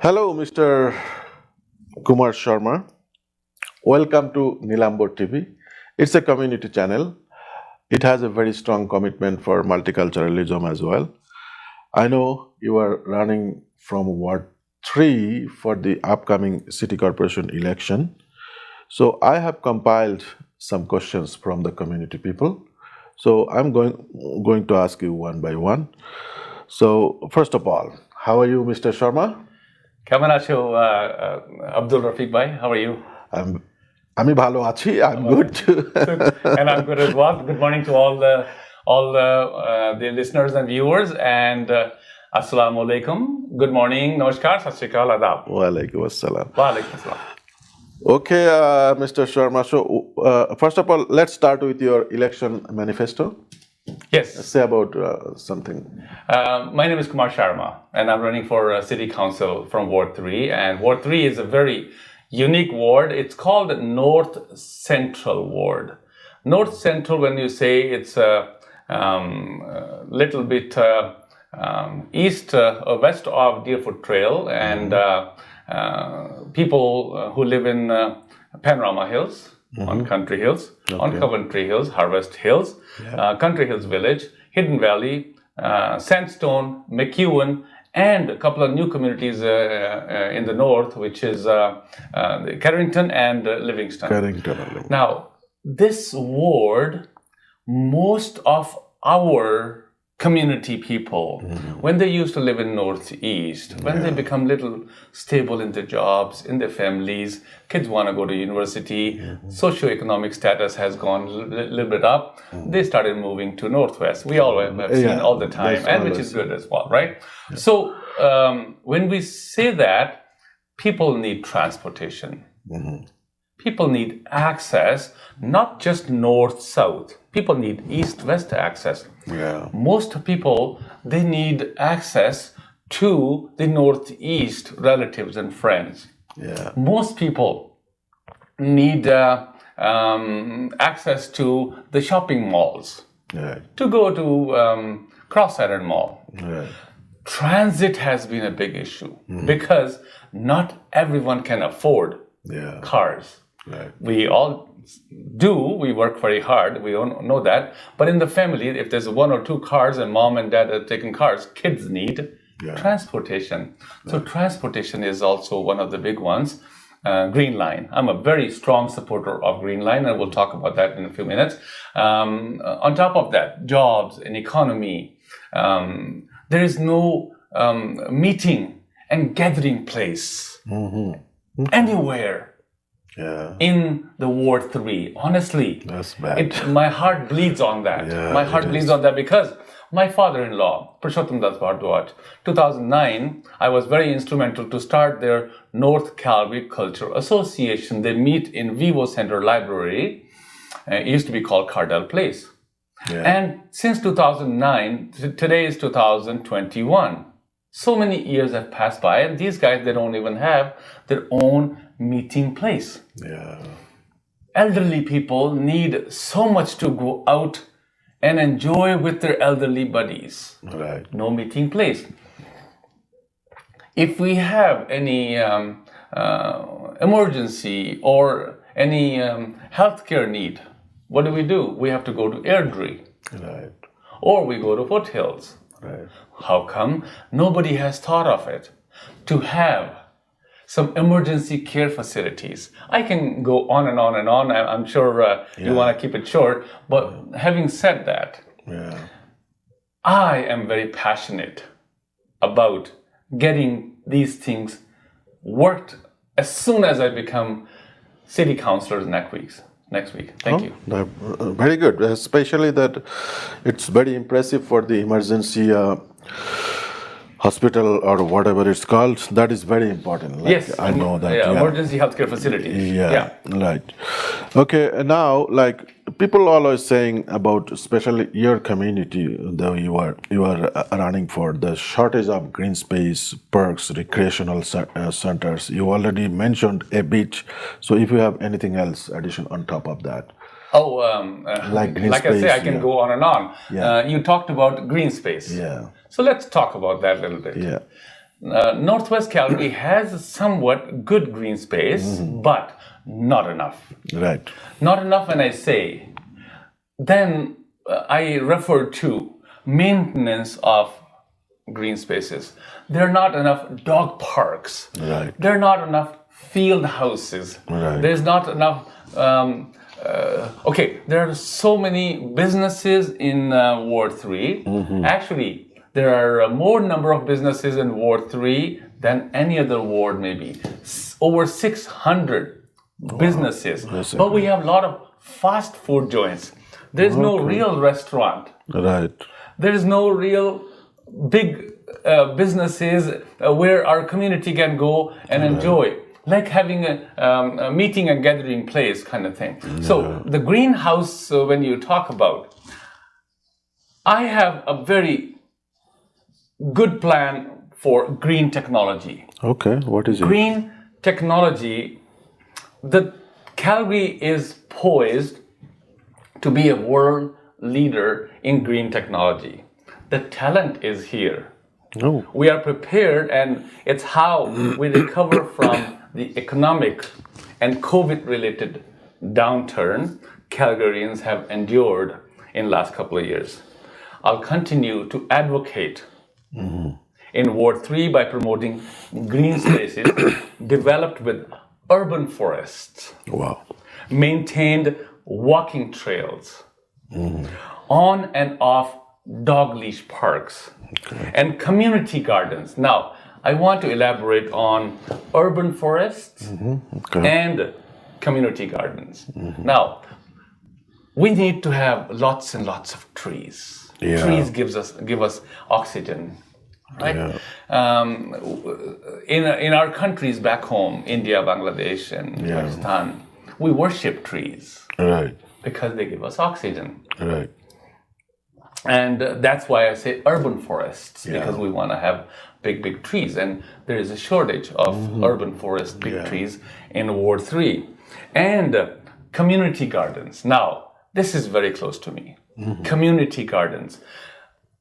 Hello, Mr. Kumar Sharma. Welcome to Nilambor TV. It's a community channel. It has a very strong commitment for multiculturalism as well. I know you are running from Ward 3 for the upcoming City Corporation election. So I have compiled some questions from the community people. So I'm going to ask you one by one. So first of all, how are you, Mr. Sharma? কেমন আছো Abdul Rafiq bhai? How are you? আমি ভালো আছি. I'm good too. And I'm good as well. Good morning to all the listeners and viewers, and assalamu alaikum. Good morning, namaskar, sat sri akal, adab. Wa alaikum assalam. Wa alaikum assalam. Okay, Mr. Sharma. So first of all, let's start with your election manifesto. Yes. Say about something. My name is Kumar Sharma, and I'm running for City Council from Ward 3. And Ward 3 is a very unique ward. It's called North Central Ward. North Central, when you say it's a little bit east or west of Deerfoot Trail, and people who live in Panorama Hills, on Country Hills, on Coventry Hills, Harvest Hills, Country Hills Village, Hidden Valley, Sandstone, McEwen, and a couple of new communities in the north, which is Carrington and Livingston. Now, this ward, most of our community people, when they used to live in Northeast, when they become little stable in their jobs, in their families, kids want to go to university, socioeconomic status has gone a little bit up, they started moving to Northwest. We all have seen all the time, and which is good as well, right? So when we say that, people need transportation. People need access, not just north-south. People need east-west access. Most people, they need access to the northeast relatives and friends. Most people need access to the shopping malls, to go to Cross Island Mall. Transit has been a big issue because not everyone can afford cars. We all do. We work very hard. We don't know that. But in the family, if there's one or two cars and mom and dad are taking cars, kids need transportation. So transportation is also one of the big ones. Green Line. I'm a very strong supporter of Green Line, and we'll talk about that in a few minutes. On top of that, jobs and economy. There is no meeting and gathering place anywhere. In the Ward 3, honestly, that's bad. My heart bleeds on that. My heart bleeds on that because my father-in-law, Purushottam Das Bhardwaj, 2009, I was very instrumental to start their North Calgary Culture Association. They meet in Vivo Center Library. It used to be called Cardell Place. And since 2009, today is 2021. So many years have passed by, and these guys, they don't even have their own meeting place. Elderly people need so much to go out and enjoy with their elderly buddies. No meeting place. If we have any emergency or any healthcare need, what do? We have to go to Airdrie. Or we go to Foothills. How come nobody has thought of it to have some emergency care facilities? I can go on and on and on. I'm sure you want to keep it short, but having said that, I am very passionate about getting these things worked as soon as I become city councillor next week. Thank you. Very good. Especially that it's very impressive for the emergency hospital or whatever it's called. That is very important. Yes, I know that. Emergency healthcare facility. Right. Okay. Now, like people always saying about, especially your community, though you are running for the shortage of green space, parks, recreational centers. You already mentioned a beach. So if you have anything else addition on top of that. Like space, I say, I can go on and on. You talked about green space. So let's talk about that a little bit. Northwest Calgary has somewhat good green space, but not enough. Right. Not enough when I say, then I refer to maintenance of green spaces. There are not enough dog parks. Right. There are not enough field houses. Right. There's not enough. There are so many businesses in Ward 3. Actually, there are more number of businesses in Ward 3 than any other ward, maybe. Over 600 businesses. But we have a lot of fast food joints. There's no real restaurant. Right. There is no real big businesses where our community can go and enjoy, like having a meeting and gathering place kind of thing. So the greenhouse, when you talk about, I have a very good plan for green technology. Okay, what is it? Green technology, the Calgary is poised to be a world leader in green technology. The talent is here. Oh. We are prepared, and it's how we recover from the economic and COVID-related downturn Calgarians have endured in the last couple of years. I'll continue to advocate in Ward 3 by promoting green spaces developed with urban forests, maintained walking trails, on and off dog leash parks, and community gardens. Now, I want to elaborate on urban forests and community gardens. Now, we need to have lots and lots of trees. Trees give us oxygen, right? In our countries back home, India, Bangladesh, and Pakistan, we worship trees, because they give us oxygen, and that's why I say urban forests, because we want to have big trees, and there is a shortage of urban forest big trees in Ward 3, and community gardens. Now, this is very close to me. Community gardens.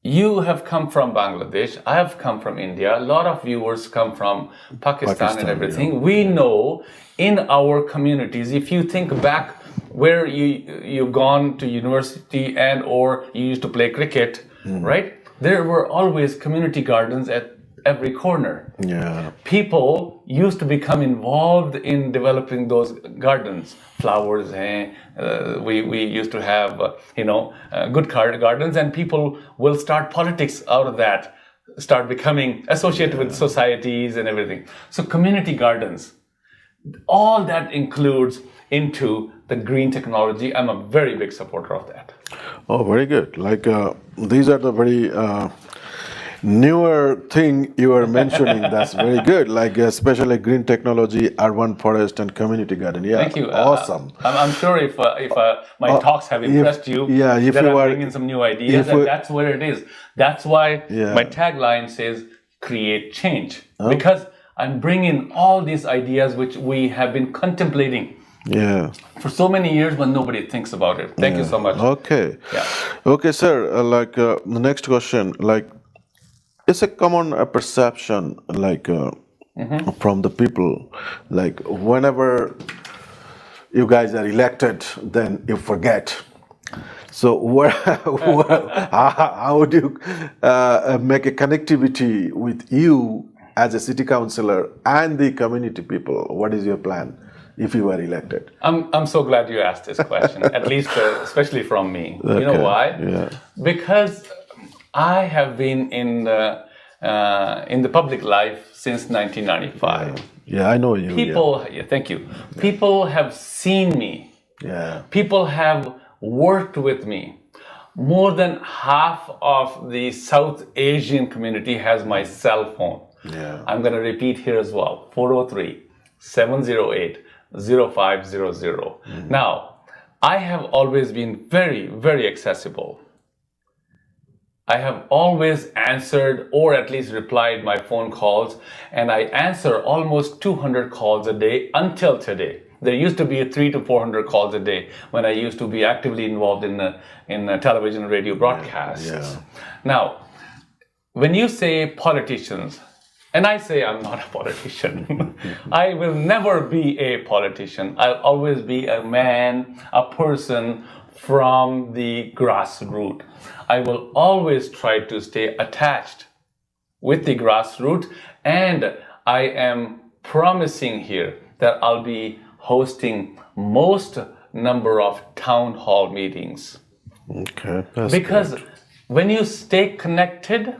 You have come from Bangladesh. I have come from India. A lot of viewers come from Pakistan and everything. We know in our communities, if you think back where you've gone to university and or you used to play cricket, right? There were always community gardens at every corner. People used to become involved in developing those gardens, flowers. We used to have, good gardens, and people will start politics out of that, start becoming associated with societies and everything. So community gardens, all that includes into the green technology. I'm a very big supporter of that. Oh, very good. Like these are the very newer thing you are mentioning. That's very good. Like especially green technology, urban forest, and community garden. Yeah, thank you. Awesome. I'm sure if my talks have impressed you, if then you I'm are bringing some new ideas, and that's where it is. That's why my tagline says "Create Change," because I'm bringing all these ideas which we have been contemplating. For so many years, but nobody thinks about it. Thank you so much. Okay. Okay, sir. The next question, it's a common perception, from the people, whenever you guys are elected, then you forget. So, how would you make a connectivity with you as a city councillor and the community people? What is your plan if you were elected? I'm so glad you asked this question, at least especially from me. Okay. You know why? Because I have been in the public life since 1995. I know you. People, thank you. People have seen me. People have worked with me. More than half of the South Asian community has my cell phone. I'm going to repeat here as well. 403-708-0500. Now, I have always been very, very accessible. I have always answered or at least replied my phone calls, and I answer almost 200 calls a day until today. There used to be 300 to 400 calls a day when I used to be actively involved in television and radio broadcasts. Now, when you say politicians, And I say I'm not a politician. I will never be a politician. I'll always be a man, a person from the grassroots. I will always try to stay attached with the grassroots, and I am promising here that I'll be hosting most number of town hall meetings. Okay. That's Because good. when you stay connected,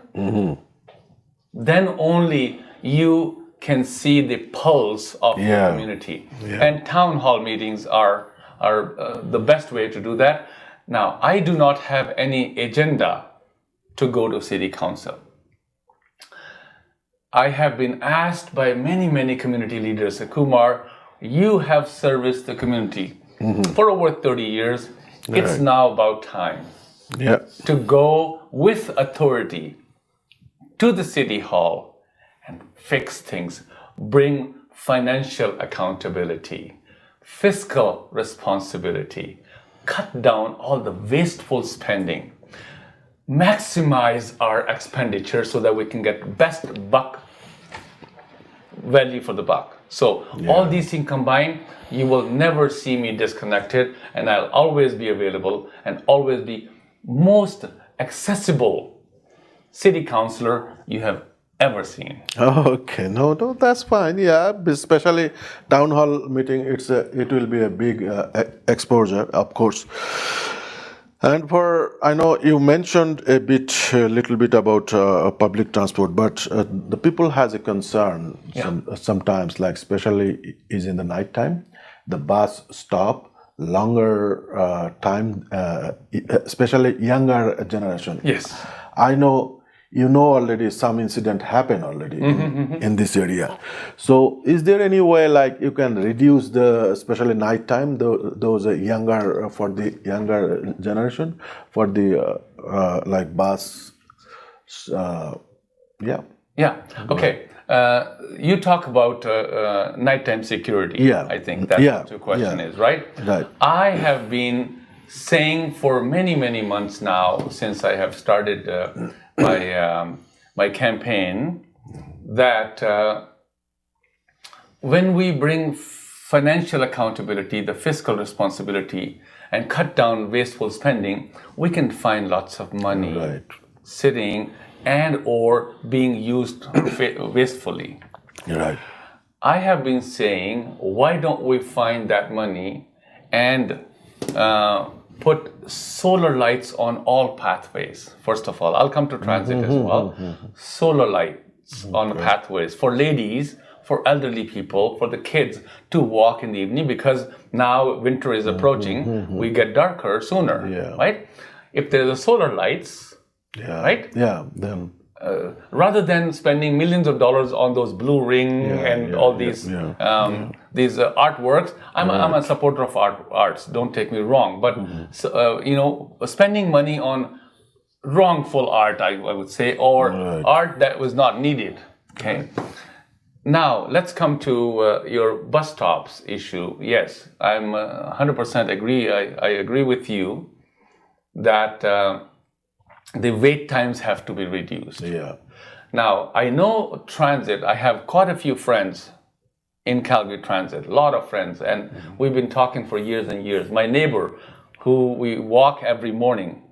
then only you can see the pulse of the community. Yeah. And town hall meetings are the best way to do that. Now, I do not have any agenda to go to city council. I have been asked by many community leaders, Kumar, you have serviced the community for over 30 years. It's now about time to go with authority to the city hall and fix things, bring financial accountability, fiscal responsibility, cut down all the wasteful spending, maximize our expenditure so that we can get best value for the buck. So all these things combined, you will never see me disconnected, and I'll always be available and always be most accessible city councillor you have ever seen. Okay, no, that's fine. Yeah, especially town hall meeting. It will be a big exposure, of course. And I know you mentioned a little bit about public transport, but the people has a concern sometimes, like especially is in the night time, the bus stop longer time, especially younger generation. Yes. I know already some incident happened already in this area. So is there any way like you can reduce especially night time, those younger, for the younger generation, for the like bus, Yeah. Okay. You talk about nighttime security. Yeah. I think that's what your question is, right? Right. I have been saying for many months now, since I have started my campaign, that when we bring financial accountability, the fiscal responsibility, and cut down wasteful spending, we can find lots of money sitting and or being used wastefully. Right. I have been saying, why don't we find that money and put solar lights on all pathways? First of all, I'll come to transit as well. Solar lights on pathways for ladies, for elderly people, for the kids to walk in the evening, because now winter is approaching. We get darker sooner, right? If there's a solar lights, right? Yeah. Then rather than spending millions of dollars on those blue ring and all these these artworks, I'm a supporter of arts. Don't take me wrong, but spending money on wrongful art, I would say, or art that was not needed. Okay. Now let's come to your bus stops issue. Yes, I'm 100% agree. I agree with you that the wait times have to be reduced. Yeah. Now, I know transit, I have quite a few friends in Calgary Transit, a lot of friends, and we've been talking for years and years. My neighbor, who we walk every morning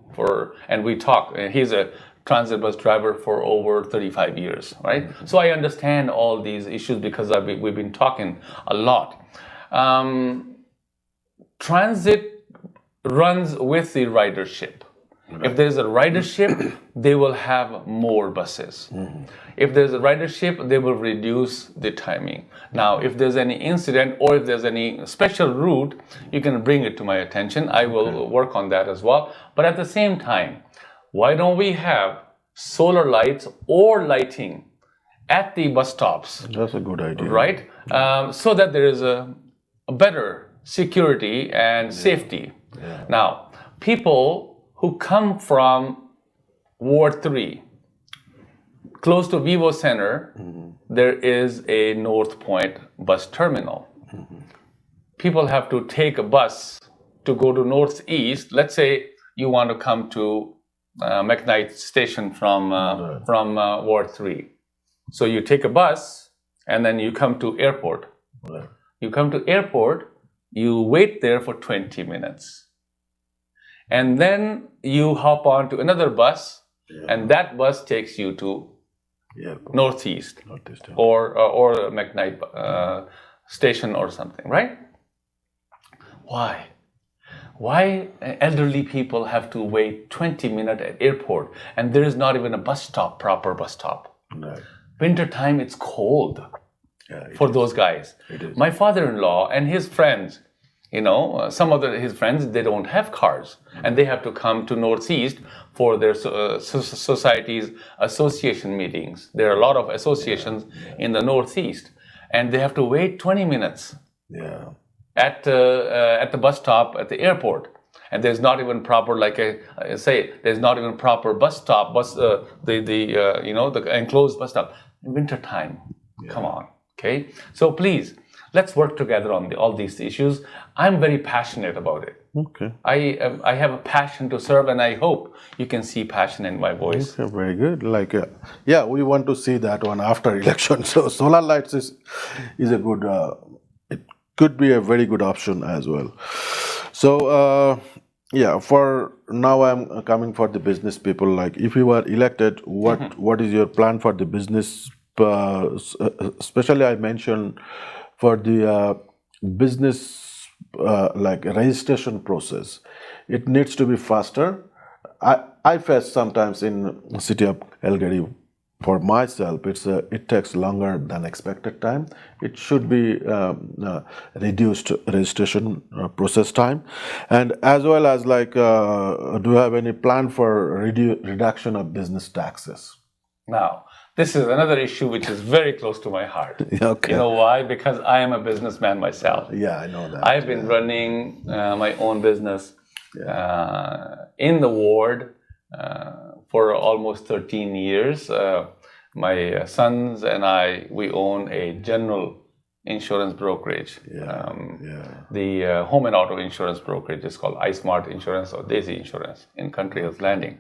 and we talk, and he's a transit bus driver for over 35 years, right? So I understand all these issues because we've been talking a lot. Transit runs with the ridership. If there's a ridership, they will have more buses. If there's a ridership, they will reduce the timing. Now, if there's any incident or if there's any special route, you can bring it to my attention. I will work on that as well. But at the same time, why don't we have solar lights or lighting at the bus stops? That's a good idea. Right? So that there is a better security and safety. Yeah. Now, people who come from Ward 3, close to Vivo Center, there is a North Point bus terminal. People have to take a bus to go to Northeast. Let's say you want to come to McKnight Station from Ward 3. So you take a bus and then you come to airport. Right. You come to airport, you wait there for 20 minutes. And then you hop on to another bus, and that bus takes you to Northeast or McKnight station or something, right? Why? Why elderly people have to wait 20 minutes at airport and there is not even a bus stop, proper bus stop? Right. Winter time, it's cold for those guys. My father-in-law and his friends, some of his friends, they don't have cars and they have to come to Northeast for their society's association meetings. There are a lot of associations in the Northeast and they have to wait 20 minutes at the bus stop at the airport. And there's not even proper, there's not even proper bus stop, the enclosed bus stop. In winter time, come on, okay? So please, let's work together on all these issues. I'm very passionate about it. Okay. I have a passion to serve, and I hope you can see passion in my voice. Okay, very good. We want to see that one after election. So solar lights is a good. It could be a very good option as well. So for now, I'm coming for the business people. Like, if you are elected, what is your plan for the business? Especially, I mentioned for the business registration process, it needs to be faster. I face sometimes in the city of Calgary. For myself, it takes longer than expected time. It should be reduced registration process time, and as well as do you have any plan for reduction of business taxes? Now, this is another issue which is very close to my heart. Okay. You know why? Because I am a businessman myself. Yeah, I know that. I've been running my own business in the ward for almost 13 years. My sons and we own a general insurance brokerage. The home and auto insurance brokerage is called iSmart Insurance or Daisy Insurance in Country Hills Landing.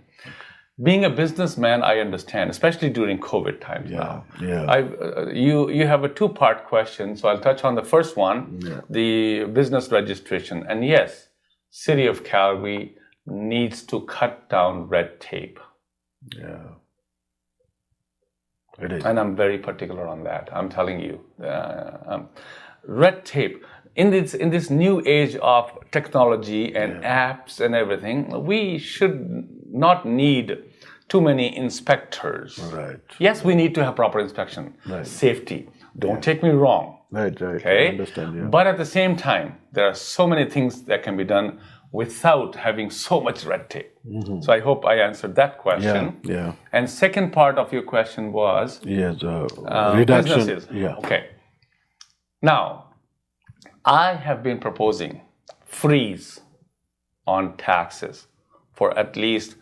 Being a businessman, I understand, especially during COVID times now. You have a two-part question, so I'll touch on the first one, the business registration. And yes, City of Calgary needs to cut down red tape. Yeah. It is. And I'm very particular on that. I'm telling you. Red tape. In this new age of technology and apps and everything, we should not need too many inspectors. Right. Yes, we need to have proper inspection. Right. Safety. Don't take me wrong. Right. Okay? I understand, yeah. But at the same time, there are so many things that can be done without having so much red tape. Mm-hmm. So I hope I answered that question. Yeah. And second part of your question was reduction. Businesses. Yeah. Okay. Now, I have been proposing freeze on taxes for at least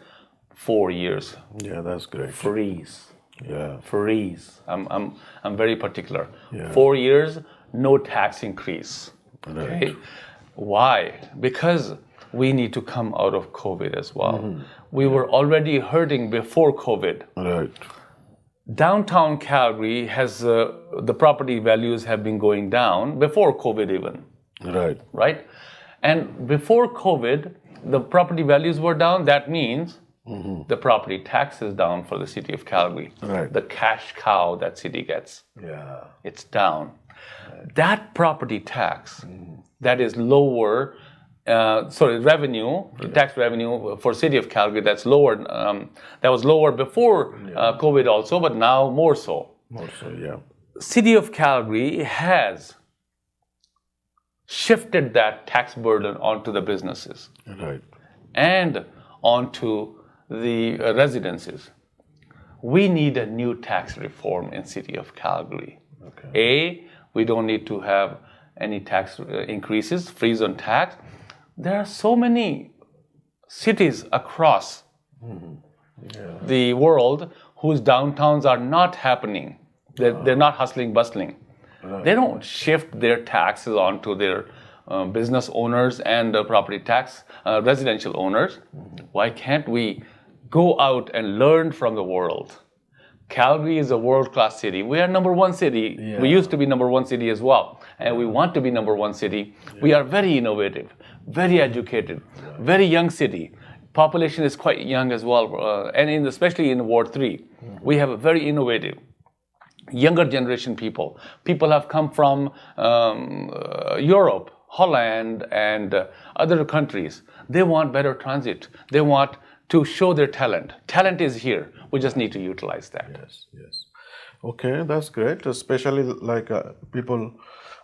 4 years. Yeah, that's great. Freeze. Yeah. Freeze. I'm very particular. Yeah. 4 years, no tax increase. Right. Okay. Why? Because we need to come out of COVID as well. Mm-hmm. We were already hurting before COVID. Right. Downtown Calgary has the property values have been going down before COVID even. Right. Right? And before COVID, the property values were down. That means the property tax is down for the city of Calgary. Right. The cash cow that city gets. Yeah. It's down. Right. That property tax that is lower, revenue, tax revenue for city of Calgary that's lower. That was lower before COVID also, but now more so. More so, yeah. City of Calgary has shifted that tax burden onto the businesses. Right. And onto the residences. We need a new tax reform in city of Calgary. Okay. We don't need to have any tax increases, freeze on tax. There are so many cities across the world whose downtowns are not happening. They're not hustling, bustling. Right. They don't shift their taxes onto their business owners and property tax residential owners. Why can't we go out and learn from the world? Calgary is a world-class city. We are number one city. Yeah. We used to be number one city as well. And we want to be number one city. Yeah. We are very innovative, very educated, very young city. Population is quite young as well. And especially in Ward 3, we have a very innovative, younger generation people. People have come from Europe, Holland, and other countries. They want better transit. They want to show their talent. Talent is here. We just need to utilize that. Yes, yes. Okay, that's great. Especially like people,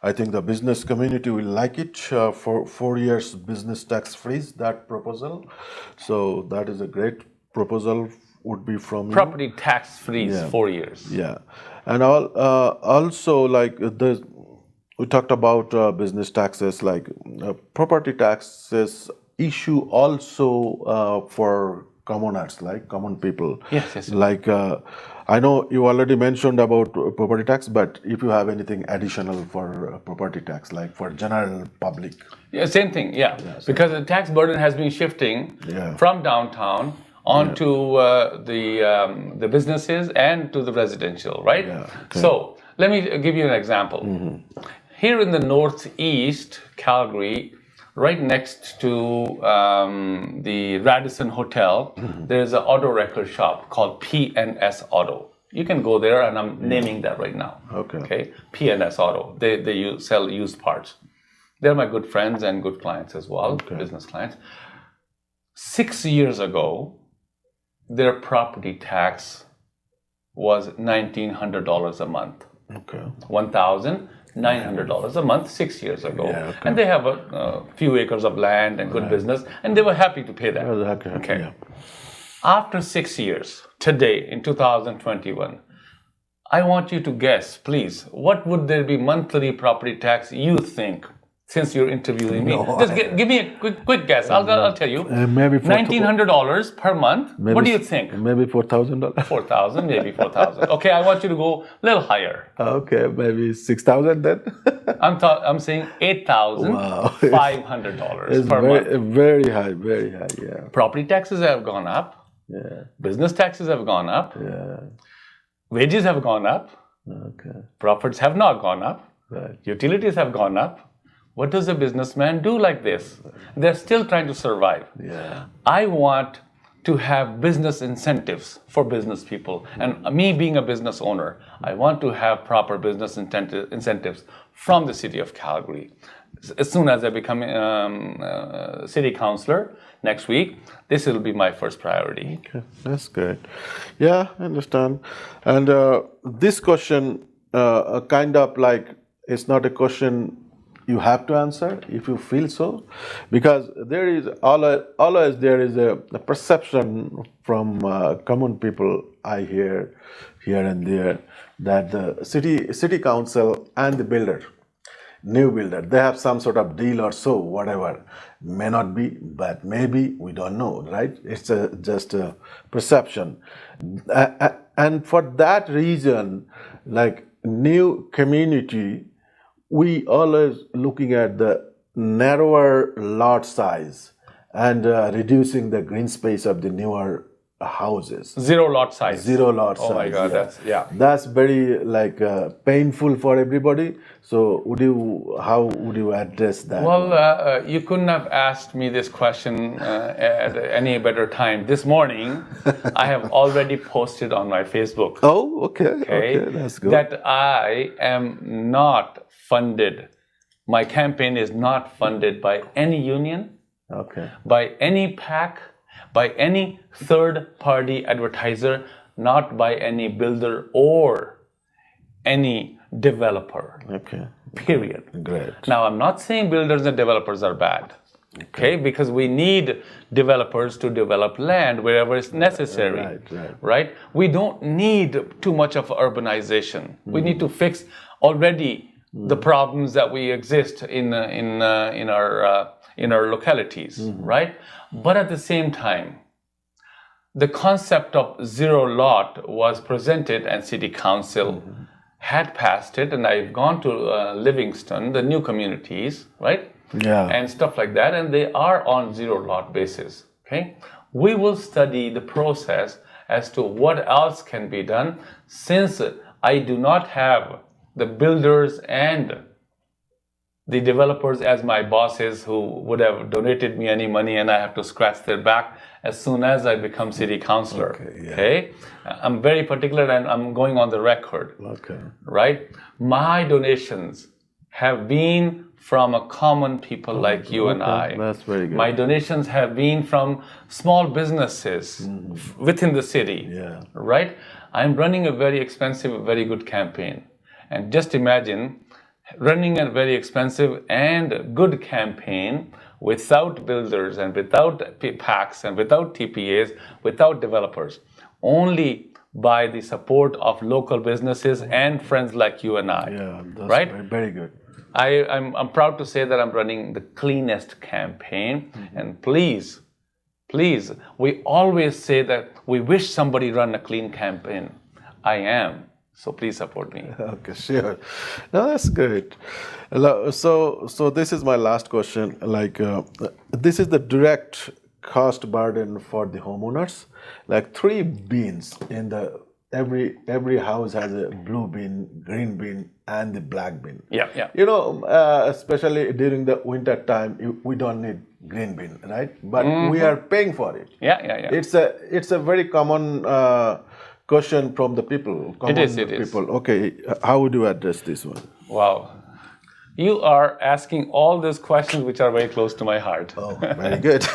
I think the business community will like it. For 4 years business tax freeze, that proposal. So that is a great proposal. Would be from property tax freeze, 4 years. Yeah, and also like we talked about business taxes, like property taxes issue also for commoners, like common people. Yes. Like I know you already mentioned about property tax, but if you have anything additional for property tax, like for general public. Yeah, same thing. Yeah, because the tax burden has been shifting from downtown onto the businesses and to the residential, right? Yeah, okay. So let me give you an example. Here in the northeast, Calgary, right next to the Radisson Hotel, there's an auto record shop called P&S Auto. You can go there, and I'm naming that right now. Okay. P&S Auto. They sell used parts. They're my good friends and good clients as well, business clients. 6 years ago, their property tax was $1,900 a month. $1,900 a month 6 years ago. And they have a few acres of land and good business, and they were happy to pay that. Okay. After 6 years, today in 2021, I want you to guess, please, what would there be monthly property tax you think? Since you're interviewing me, just give me a quick guess. I'll tell you. Maybe $1,900 per month. Maybe, what do you think? Maybe $4,000. 4,000, maybe 4,000. Okay, I want you to go a little higher. Okay, maybe 6,000 then. I'm saying $8,500 per month. Very high, very high. Yeah. Property taxes have gone up. Yeah. Business taxes have gone up. Yeah. Wages have gone up. Okay. Profits have not gone up. Right. Utilities have gone up. What does a businessman do like this? They're still trying to survive. Yeah. I want to have business incentives for business people. And me being a business owner, I want to have proper business incentives from the city of Calgary. As soon as I become city councillor next week, this will be my first priority. Okay, that's great. Yeah, I understand. And this question, kind of like, it's not a question you have to answer if you feel so, because there is always there is a perception from common people I hear here and there that the city council and the builder, new builder, they have some sort of deal or so, whatever. May not be, but maybe, we don't know, right? It's just a perception. And for that reason, like new community, we always looking at the narrower lot size and reducing the green space of the newer houses. Zero lot size. Zero lot size. Oh my God, that's very like painful for everybody. So how would you address that? Well, you couldn't have asked me this question at any better time. This morning, I have already posted on my Facebook. Oh, okay, that's good. That I am not funded. My campaign is not funded by any union, by any PAC, by any third-party advertiser, not by any builder or any developer. Period. Great. Now, I'm not saying builders and developers are bad. Okay, because we need developers to develop land wherever it's necessary. Right? We don't need too much of urbanization. We need to fix already the problems that we exist in our localities, right? But at the same time, the concept of zero lot was presented, and City Council had passed it, and I've gone to Livingston, the new communities, right? And stuff like that, and they are on zero lot basis. Okay, we will study the process as to what else can be done, since I do not have the builders and the developers as my bosses who would have donated me any money, and I have to scratch their back as soon as I become city councillor. Okay? I'm very particular, and I'm going on the record. Okay. Right? My donations have been from a common people like you and I. That's very good. My donations have been from small businesses within the city. Yeah. Right? I'm running a very expensive, very good campaign. And just imagine running a very expensive and good campaign without builders and without PACs and without TPAs, without developers, only by the support of local businesses and friends like you and I. Yeah, that's right? very good. I'm proud to say that I'm running the cleanest campaign. And please, we always say that we wish somebody run a clean campaign. I am. So please support me. Okay, sure. No, that's great. So this is my last question. Like, this is the direct cost burden for the homeowners. Like 3 bins in the every house has a blue bin, green bin, and the black bin. Yeah. You know, especially during the winter time, we don't need green bin, right? But we are paying for it. Yeah. It's a very common question from the people. It is. People. Okay, how would you address this one? Wow. You are asking all these questions which are very close to my heart. Oh, very good.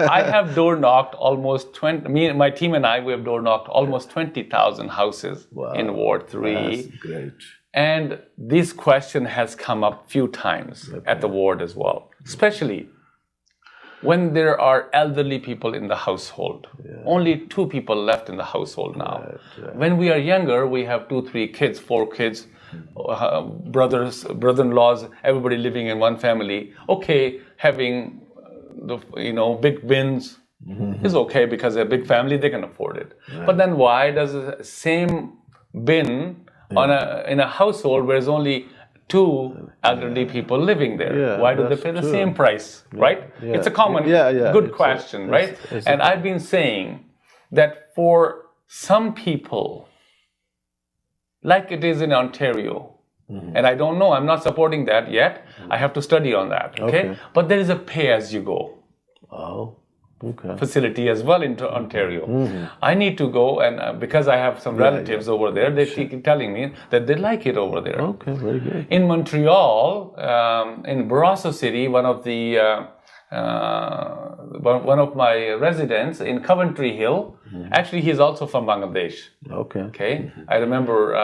I have door knocked almost 20, my team and I, we have door knocked almost 20,000 houses in Ward 3. That's great. And this question has come up few times at the ward as well, especially when there are elderly people in the household. Only 2 people left in the household now. Right. When we are younger, we have 2, 3 kids, 4 kids, brothers, brother-in-laws, everybody living in one family. Okay, having the big bins is okay because they're a big family, they can afford it. Right. But then why does the same bin in a household where there's only 2 elderly people living there? Why do they pay the same price, right? It's a common, good question, right? And I've been saying that for some people, like it is in Ontario, and I don't know, I'm not supporting that yet. I have to study on that, okay? But there is a pay-as-you-go facility as well in Ontario. I need to go, and because I have some relatives over there, they keep telling me that they like it over there. Okay, very good. In Montreal, in Barossa City, one of my residents in Coventry Hill, actually he's also from Bangladesh. Okay. I remember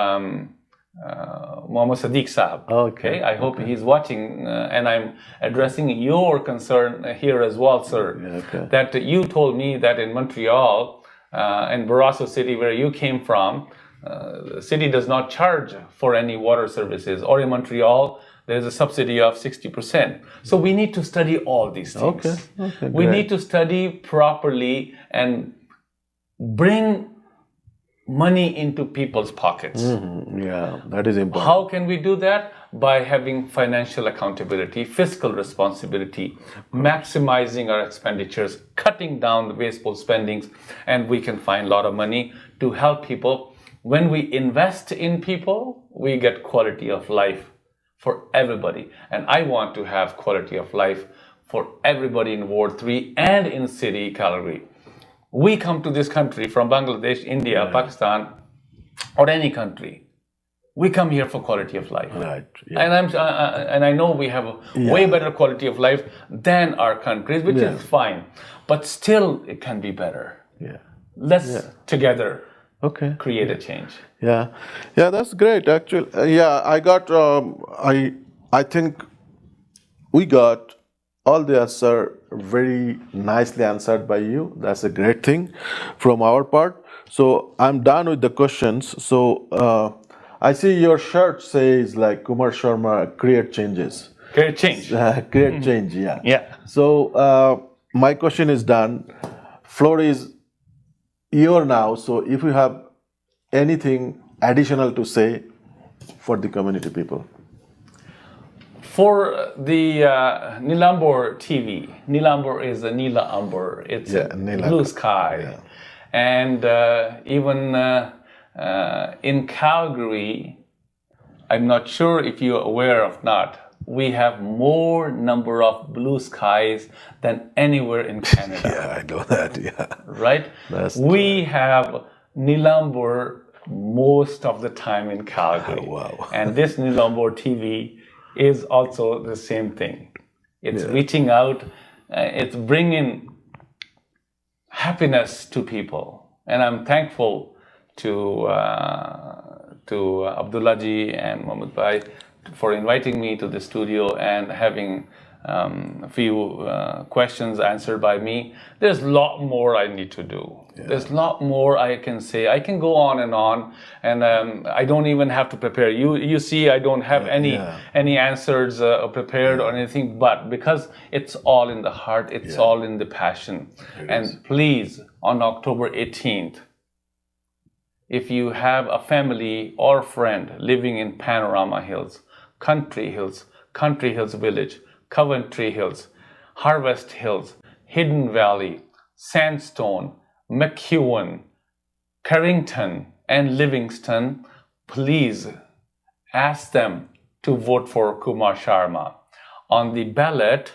Mohammad Sadiq Saab. Okay. I hope he's watching, and I'm addressing your concern here as well, sir. That you told me that in Montreal, in Barossa City, where you came from, the city does not charge for any water services, or in Montreal, there's a subsidy of 60%. So we need to study all these things. We need to study properly and bring money into people's pockets. Yeah, that is important. How can we do that? By having financial accountability, fiscal responsibility, maximizing our expenditures, cutting down the wasteful spendings, and we can find a lot of money to help people. When we invest in people, we get quality of life for everybody. And I want to have quality of life for everybody in Ward 3 and in city Calgary. We come to this country from Bangladesh, India, Pakistan, or any country. We come here for quality of life. Right. And I know we have a way better quality of life than our countries, which is fine. But still, it can be better. Let's together create a change. Yeah, that's great. Actually, I got. I think we got all the answer very nicely answered by you. That's a great thing from our part. So I'm done with the questions. So I see your shirt says like Kumar Sharma, create changes. Create change. Create change. Yeah. Yeah. So my question is done. Floor is yours now. So if you have anything additional to say for the community people. For the Nilambor TV, Nilambor is a Nila Amber. It's a blue sky. And even in Calgary, I'm not sure if you're aware or not, we have more number of blue skies than anywhere in Canada. Yeah, I know that. Yeah. Right? We have Nilambor most of the time in Calgary. Oh, wow. And this Nilambor TV is also the same thing. It's reaching out, it's bringing happiness to people. And I'm thankful to Abdullah ji and Mohammed Bhai for inviting me to the studio and having a few questions answered by me. There's a lot more I need to do. Yeah. There's a lot more I can say. I can go on, and I don't even have to prepare. You see, I don't have any answers prepared or anything, but because it's all in the heart, it's all in the passion. And please, on October 18th, if you have a family or friend living in Panorama Hills, Country Hills Village, Coventry Hills, Harvest Hills, Hidden Valley, Sandstone, McEwen, Carrington, and Livingston, please ask them to vote for Kumar Sharma. On the ballot,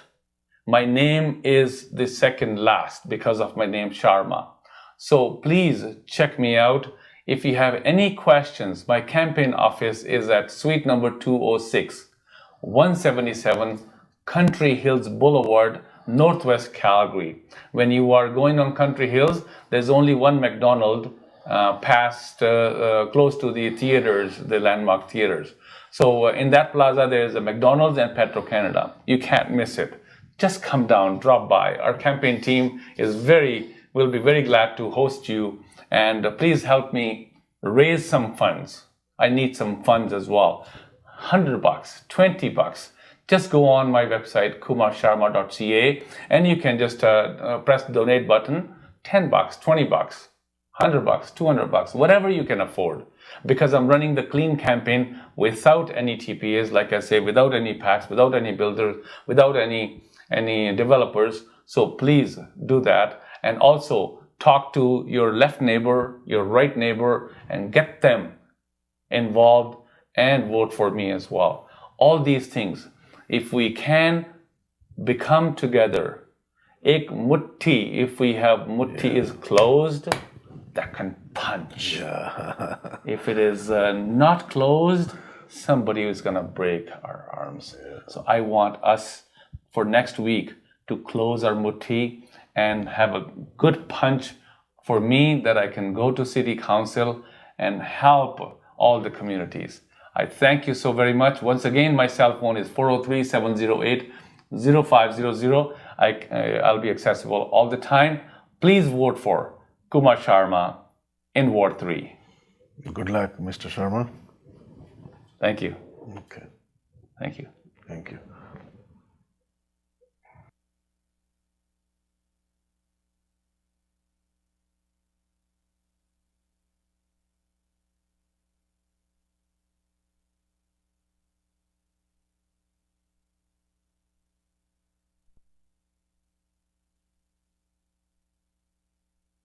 my name is the second last because of my name Sharma. So please check me out. If you have any questions, my campaign office is at suite number 206, 177 Country Hills Boulevard, Northwest Calgary. When you are going on Country Hills, there's only one McDonald's past close to the theaters, the landmark theaters. So in that plaza, there is a McDonald's and Petro-Canada. You can't miss it. Just come down, drop by. Our campaign team will be very glad to host you. And please help me raise some funds. I need some funds as well. $100, $20. Just go on my website, kumarsharma.ca, and you can just press the donate button. $10, $20, $100, $200, whatever you can afford. Because I'm running the clean campaign without any TPAs, like I say, without any PACs, without any builders, without any developers. So please do that. And also, talk to your left neighbor, your right neighbor, and get them involved and vote for me as well. All these things, if we can become together, ek mutti, if we have mutti is closed, that can punch. Yeah. If it is not closed, somebody is going to break our arms. Yeah. So I want us for next week to close our mutti and have a good punch for me that I can go to City Council and help all the communities. I thank you so very much. Once again, my cell phone is 403-708-0500. I'll be accessible all the time. Please vote for Kumar Sharma in Ward 3. Good luck, Mr. Sharma. Thank you. Okay. Thank you. Thank you.